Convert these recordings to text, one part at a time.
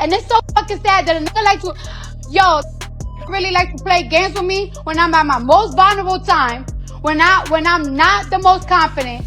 And it's so fucking sad that a nigga like to, really like to play games with me when I'm at my most vulnerable time, when I'm not the most confident.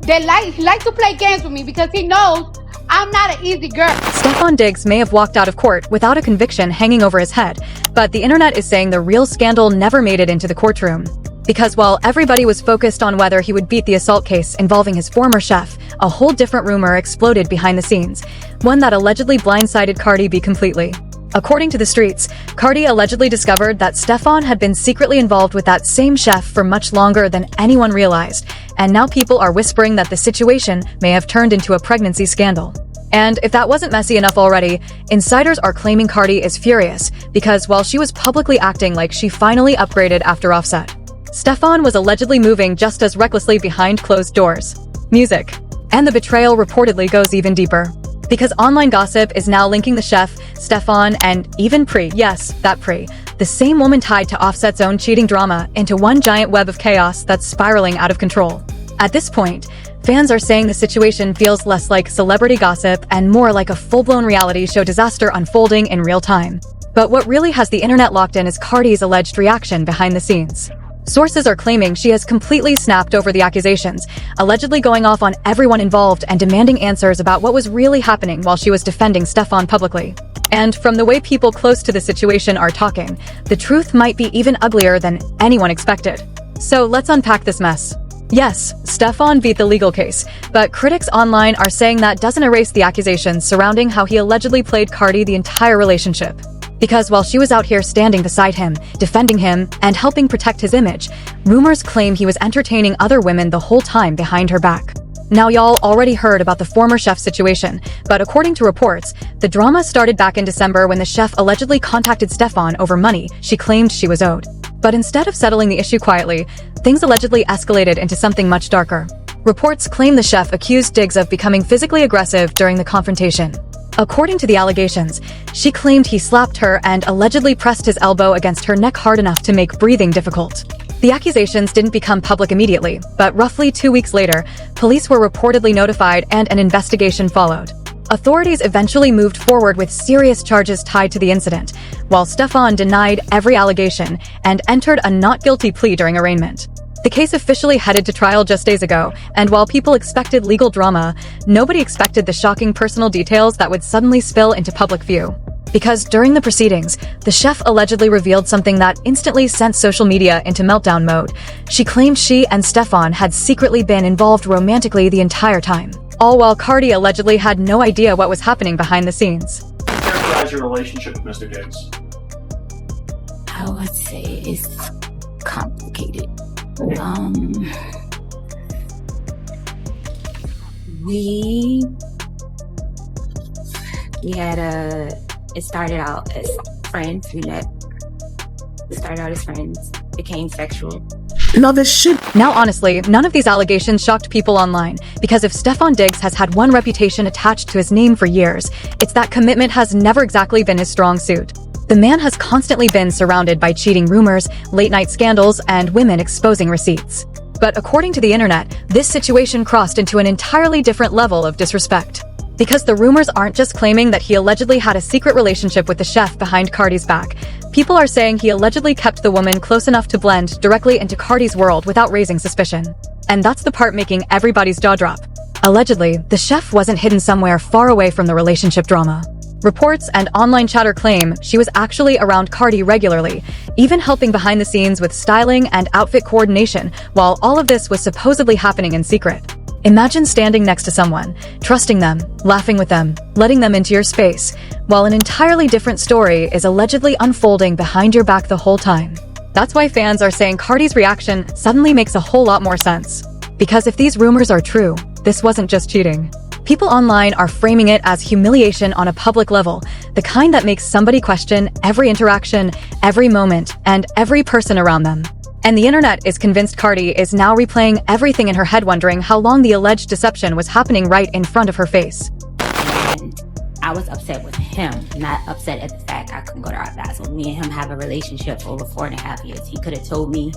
He like to play games with me because he knows I'm not an easy girl. Stefon Diggs may have walked out of court without a conviction hanging over his head, but the internet is saying the real scandal never made it into the courtroom. Because while everybody was focused on whether he would beat the assault case involving his former chef, a whole different rumor exploded behind the scenes, one that allegedly blindsided Cardi B completely. According to the streets, Cardi allegedly discovered that Stefon had been secretly involved with that same chef for much longer than anyone realized, and now people are whispering that the situation may have turned into a pregnancy scandal. And if that wasn't messy enough already, insiders are claiming Cardi is furious because while she was publicly acting like she finally upgraded after Offset, Stefon was allegedly moving just as recklessly behind closed doors. Music. And the betrayal reportedly goes even deeper. Because online gossip is now linking the chef, Stefon, and even Pri, yes, that Pri, the same woman tied to Offset's own cheating drama, into one giant web of chaos that's spiraling out of control. At this point, fans are saying the situation feels less like celebrity gossip and more like a full-blown reality show disaster unfolding in real time. But what really has the internet locked in is Cardi's alleged reaction behind the scenes. Sources are claiming she has completely snapped over the accusations, allegedly going off on everyone involved and demanding answers about what was really happening while she was defending Stefon publicly. And from the way people close to the situation are talking, the truth might be even uglier than anyone expected. So let's unpack this mess. Yes, Stefon beat the legal case, but critics online are saying that doesn't erase the accusations surrounding how he allegedly played Cardi the entire relationship. Because while she was out here standing beside him, defending him, and helping protect his image, rumors claim he was entertaining other women the whole time behind her back. Now y'all already heard about the former chef situation, but according to reports, the drama started back in December when the chef allegedly contacted Stefon over money she claimed she was owed. But instead of settling the issue quietly, things allegedly escalated into something much darker. Reports claim the chef accused Diggs of becoming physically aggressive during the confrontation. According to the allegations, she claimed he slapped her and allegedly pressed his elbow against her neck hard enough to make breathing difficult. The accusations didn't become public immediately, but roughly 2 weeks later, police were reportedly notified and an investigation followed. Authorities eventually moved forward with serious charges tied to the incident, while Stefon denied every allegation and entered a not guilty plea during arraignment. The case officially headed to trial just days ago, and while people expected legal drama, nobody expected the shocking personal details that would suddenly spill into public view. Because during the proceedings, the chef allegedly revealed something that instantly sent social media into meltdown mode. She claimed she and Stefon had secretly been involved romantically the entire time, all while Cardi allegedly had no idea what was happening behind the scenes. Characterize your relationship with Mr. Diggs. I would say it's complicated. It started out as friends. We started out as friends, became sexual. Now honestly, none of these allegations shocked people online, because if Stefon Diggs has had one reputation attached to his name for years, it's that commitment has never exactly been his strong suit. The man has constantly been surrounded by cheating rumors, late-night scandals, and women exposing receipts. But according to the internet, this situation crossed into an entirely different level of disrespect. Because the rumors aren't just claiming that he allegedly had a secret relationship with the chef behind Cardi's back. People are saying he allegedly kept the woman close enough to blend directly into Cardi's world without raising suspicion. And that's the part making everybody's jaw drop. Allegedly, the chef wasn't hidden somewhere far away from the relationship drama. Reports and online chatter claim she was actually around Cardi regularly, even helping behind the scenes with styling and outfit coordination, while all of this was supposedly happening in secret. Imagine standing next to someone, trusting them, laughing with them, letting them into your space, while an entirely different story is allegedly unfolding behind your back the whole time. That's why fans are saying Cardi's reaction suddenly makes a whole lot more sense. Because if these rumors are true, this wasn't just cheating. People online are framing it as humiliation on a public level, the kind that makes somebody question every interaction, every moment, and every person around them. And the internet is convinced Cardi is now replaying everything in her head, wondering how long the alleged deception was happening right in front of her face. And I was upset with him, not upset at the fact I couldn't go to Art Basel. Me and him have a relationship for over 4.5 years. He could have told me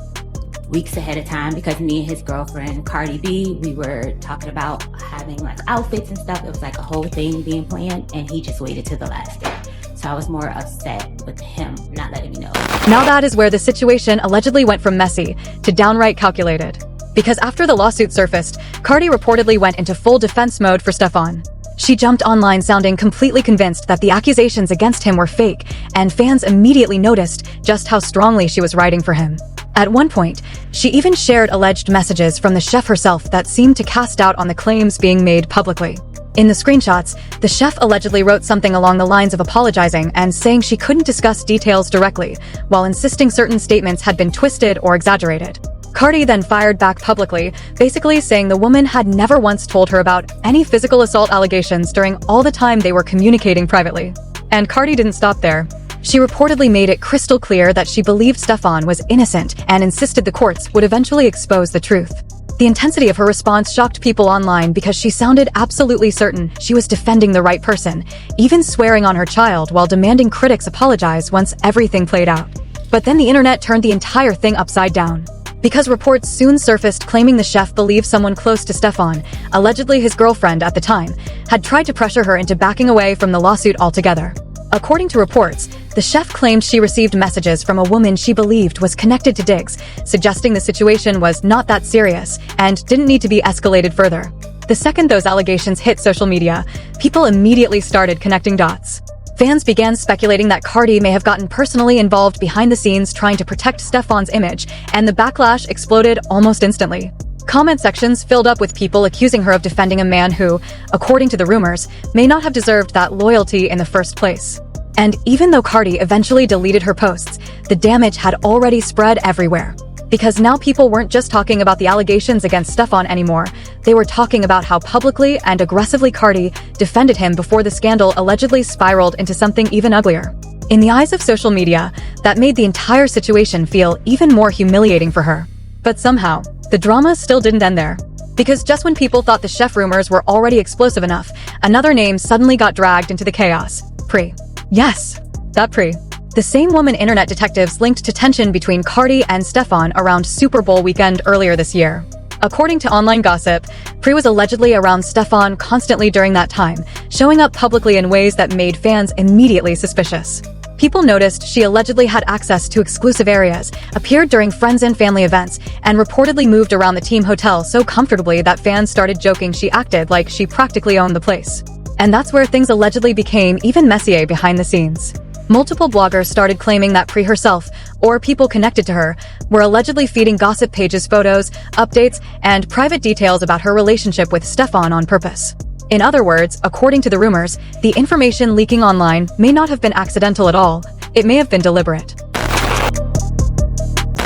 weeks ahead of time because me and his girlfriend, Cardi B, we were talking about having like outfits and stuff. It was like a whole thing being planned, and he just waited till the last day. So I was more upset with him not letting me know. Now that is where the situation allegedly went from messy to downright calculated. Because after the lawsuit surfaced, Cardi reportedly went into full defense mode for Stefon. She jumped online sounding completely convinced that the accusations against him were fake, and fans immediately noticed just how strongly she was riding for him. At one point, she even shared alleged messages from the chef herself that seemed to cast doubt on the claims being made publicly. In the screenshots, the chef allegedly wrote something along the lines of apologizing and saying she couldn't discuss details directly, while insisting certain statements had been twisted or exaggerated. Cardi then fired back publicly, basically saying the woman had never once told her about any physical assault allegations during all the time they were communicating privately. And Cardi didn't stop there. She reportedly made it crystal clear that she believed Stefon was innocent and insisted the courts would eventually expose the truth. The intensity of her response shocked people online because she sounded absolutely certain she was defending the right person, even swearing on her child while demanding critics apologize once everything played out. But then the internet turned the entire thing upside down. Because reports soon surfaced claiming the chef believed someone close to Stefon, allegedly his girlfriend at the time, had tried to pressure her into backing away from the lawsuit altogether. According to reports, the chef claimed she received messages from a woman she believed was connected to Diggs, suggesting the situation was not that serious and didn't need to be escalated further. The second those allegations hit social media, people immediately started connecting dots. Fans began speculating that Cardi may have gotten personally involved behind the scenes trying to protect Stefon's image, and the backlash exploded almost instantly. Comment sections filled up with people accusing her of defending a man who, according to the rumors, may not have deserved that loyalty in the first place. And even though Cardi eventually deleted her posts, the damage had already spread everywhere. Because now people weren't just talking about the allegations against Stefon anymore, they were talking about how publicly and aggressively Cardi defended him before the scandal allegedly spiraled into something even uglier. In the eyes of social media, that made the entire situation feel even more humiliating for her. But somehow, the drama still didn't end there. Because just when people thought the chef rumors were already explosive enough, another name suddenly got dragged into the chaos. Pri. Yes, that Pri. The same woman internet detectives linked to tension between Cardi and Stefon around Super Bowl weekend earlier this year. According to online gossip, Pri was allegedly around Stefon constantly during that time, showing up publicly in ways that made fans immediately suspicious. People noticed she allegedly had access to exclusive areas, appeared during friends and family events, and reportedly moved around the team hotel so comfortably that fans started joking she acted like she practically owned the place. And that's where things allegedly became even messier behind the scenes. Multiple bloggers started claiming that Pri herself, or people connected to her, were allegedly feeding gossip pages photos, updates, and private details about her relationship with Stefon on purpose. In other words, according to the rumors, the information leaking online may not have been accidental at all, it may have been deliberate.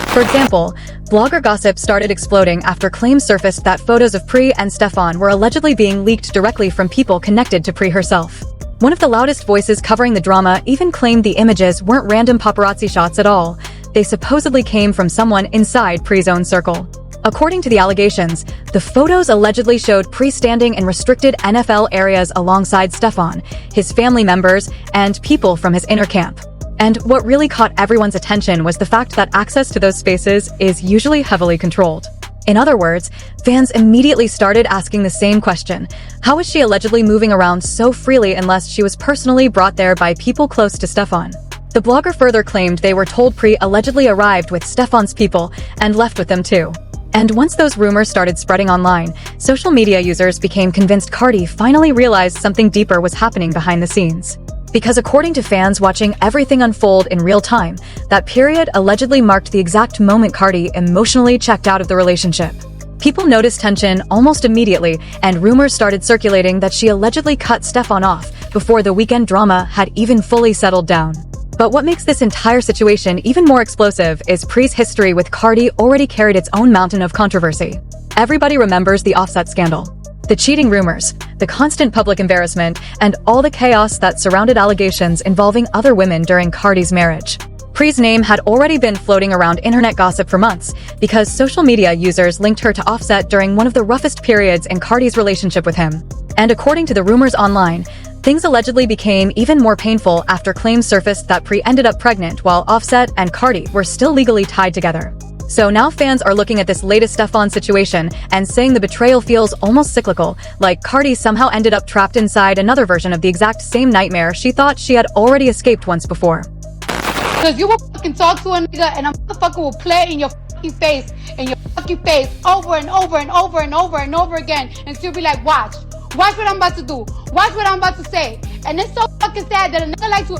For example, blogger gossip started exploding after claims surfaced that photos of Pri and Stefon were allegedly being leaked directly from people connected to Pri herself. One of the loudest voices covering the drama even claimed the images weren't random paparazzi shots at all. They supposedly came from someone inside Pri's own circle. According to the allegations, the photos allegedly showed Pri standing in restricted NFL areas alongside Stefon, his family members, and people from his inner camp. And what really caught everyone's attention was the fact that access to those spaces is usually heavily controlled. In other words, fans immediately started asking the same question: how is she allegedly moving around so freely unless she was personally brought there by people close to Stefon? The blogger further claimed they were told Pri allegedly arrived with Stefon's people and left with them too. And once those rumors started spreading online, social media users became convinced Cardi finally realized something deeper was happening behind the scenes. Because according to fans watching everything unfold in real time, that period allegedly marked the exact moment Cardi emotionally checked out of the relationship. People noticed tension almost immediately, and rumors started circulating that she allegedly cut Stefon off before the weekend drama had even fully settled down. But what makes this entire situation even more explosive is Pri's history with Cardi already carried its own mountain of controversy. Everybody remembers the Offset scandal. The cheating rumors, the constant public embarrassment, and all the chaos that surrounded allegations involving other women during Cardi's marriage. Pri's name had already been floating around internet gossip for months because social media users linked her to Offset during one of the roughest periods in Cardi's relationship with him. And according to the rumors online, things allegedly became even more painful after claims surfaced that Pri ended up pregnant while Offset and Cardi were still legally tied together. So now fans are looking at this latest Stefon situation and saying the betrayal feels almost cyclical, like Cardi somehow ended up trapped inside another version of the exact same nightmare she thought she had already escaped once before. Cause you will fucking talk to a nigga and a motherfucker will play in your fucking face, over and over and over and over and over again, and she'll be like, watch what I'm about to do, watch what I'm about to say. And it's so fucking sad that a nigga likes to,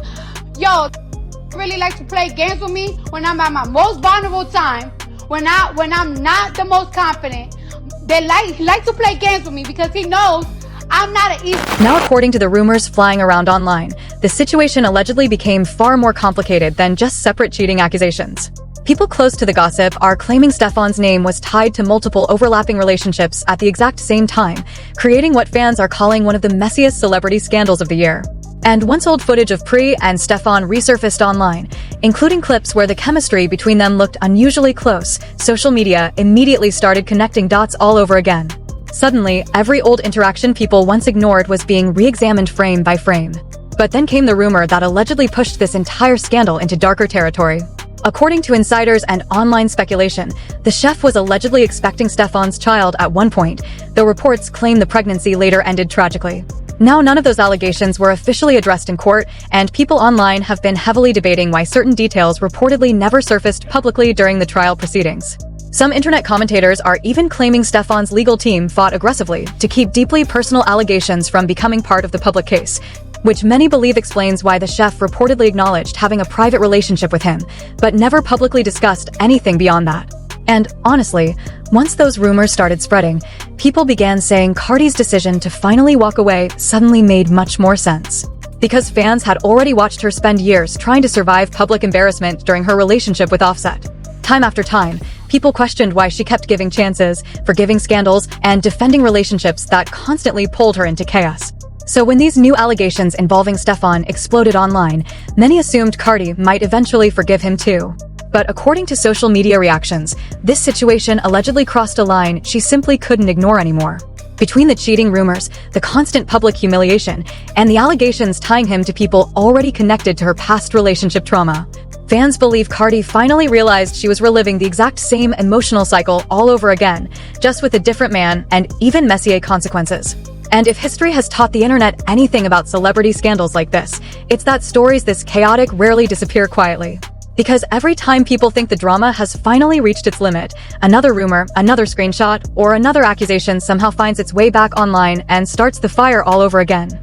really like to play games with me when I'm at my most vulnerable time, when I'm not the most confident. He likes to play games with me because he knows I'm not an easy. Now, according to the rumors flying around online, the situation allegedly became far more complicated than just separate cheating accusations. People close to the gossip are claiming Stefon's name was tied to multiple overlapping relationships at the exact same time, creating what fans are calling one of the messiest celebrity scandals of the year. And once old footage of Pri and Stefon resurfaced online, including clips where the chemistry between them looked unusually close, social media immediately started connecting dots all over again. Suddenly, every old interaction people once ignored was being re-examined frame by frame. But then came the rumor that allegedly pushed this entire scandal into darker territory. According to insiders and online speculation, the chef was allegedly expecting Stefon's child at one point, though reports claim the pregnancy later ended tragically. Now, none of those allegations were officially addressed in court, and people online have been heavily debating why certain details reportedly never surfaced publicly during the trial proceedings. Some internet commentators are even claiming Stefon's legal team fought aggressively to keep deeply personal allegations from becoming part of the public case, which many believe explains why the chef reportedly acknowledged having a private relationship with him, but never publicly discussed anything beyond that. And honestly, once those rumors started spreading, people began saying Cardi's decision to finally walk away suddenly made much more sense. Because fans had already watched her spend years trying to survive public embarrassment during her relationship with Offset. Time after time, people questioned why she kept giving chances, forgiving scandals, and defending relationships that constantly pulled her into chaos. So when these new allegations involving Stefon exploded online, many assumed Cardi might eventually forgive him too. But according to social media reactions, this situation allegedly crossed a line she simply couldn't ignore anymore. Between the cheating rumors, the constant public humiliation, and the allegations tying him to people already connected to her past relationship trauma, fans believe Cardi finally realized she was reliving the exact same emotional cycle all over again, just with a different man and even messier consequences. And if history has taught the internet anything about celebrity scandals like this, it's that stories this chaotic rarely disappear quietly. Because every time people think the drama has finally reached its limit, another rumor, another screenshot, or another accusation somehow finds its way back online and starts the fire all over again.